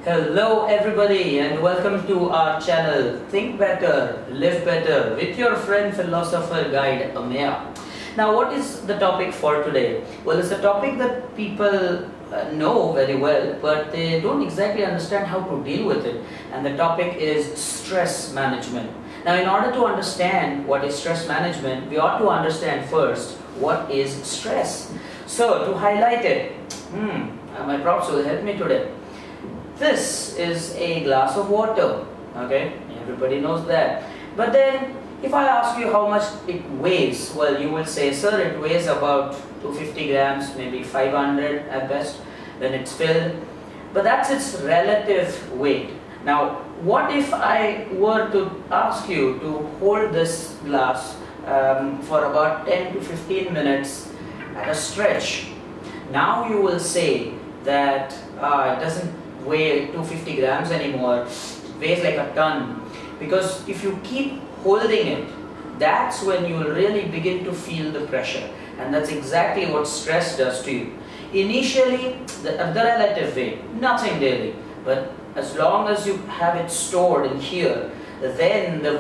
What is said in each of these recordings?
Hello everybody and welcome to our channel Think Better, Live Better with your friend philosopher guide Ameya. Now what is the topic for today? Well, it's a topic that people know very well, but they don't exactly understand how to deal with it, and the topic is stress management. Now in order to understand what is stress management, we ought to understand first what is stress. So to highlight it, my props will help me today. This is a glass of water, okay, everybody knows that. But then if I ask you how much it weighs, well, you will say, sir, it weighs about 250 grams, maybe 500 at best when it's filled. But that's its relative weight. Now, what if I were to ask you to hold this glass for about 10 to 15 minutes at a stretch? Now you will say that it doesn't weigh 250 grams anymore, it weighs like a ton. Because if you keep holding it, that's when you will really begin to feel the pressure. And that's exactly what stress does to you. Initially, the relative weight, nothing really. But as long as you have it stored in here, then the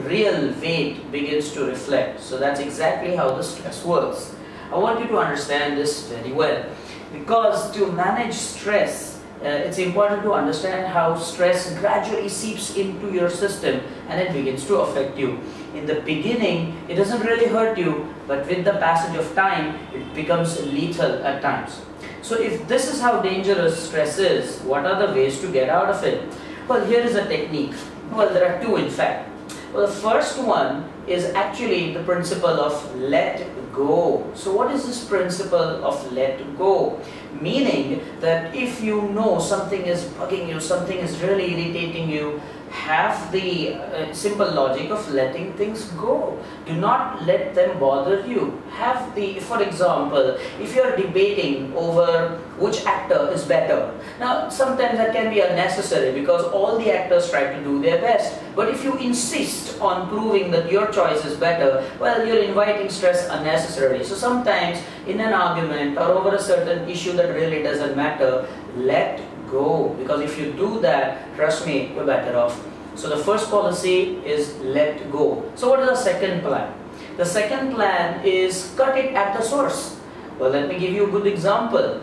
real weight begins to reflect. So that's exactly how the stress works. I want you to understand this very well. Because to manage stress, it's important to understand how stress gradually seeps into your system and it begins to affect you. In the beginning, it doesn't really hurt you, but with the passage of time, it becomes lethal at times. So if this is how dangerous stress is, what are the ways to get out of it? Well, here is a technique. Well, there are two in fact. Well, the first one is actually the principle of let go. So what is this principle of let go? Meaning that if you know something is bugging you, something is really irritating you, have the simple logic of letting things go. Do not let them bother you. Have the, for example, if you are debating over which actor is better. Now sometimes that can be unnecessary because all the actors try to do their best. But if you insist on proving that your choice is better, well, you're inviting stress unnecessarily. So sometimes in an argument or over a certain issue that really doesn't matter, let go, because if you do that, trust me, you're better off. So the first policy is let go. So what is the second plan? The second plan is cut it at the source. Well, let me give you a good example.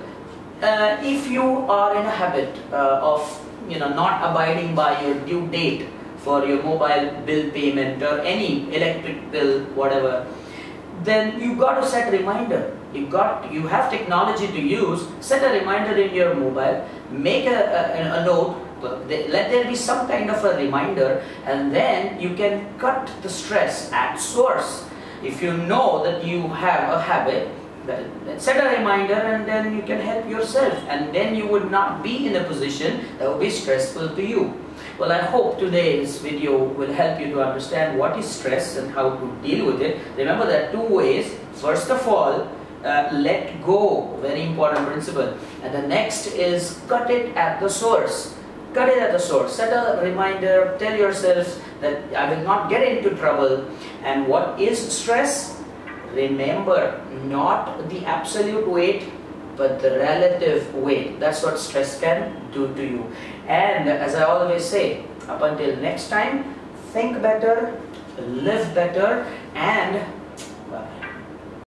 If you are in a habit of not abiding by your due date for your mobile bill payment or any electric bill, whatever, then you got to set a reminder. You have technology to use. Set a reminder in your mobile, make a note, let there be some kind of a reminder, and then you can cut the stress at source. If you know that you have a habit, set a reminder and then you can help yourself, and then you would not be in a position that would be stressful to you. Well, I hope today's video will help you to understand what is stress and how to deal with it. Remember, there are two ways. First of all, let go, very important principle. And the next is cut it at the source. Cut it at the source. Set a reminder, tell yourself that I will not get into trouble. And what is stress? Remember, not the absolute weight, but the relative weight. That's what stress can do to you. And as I always say, up until next time, think better, live better, and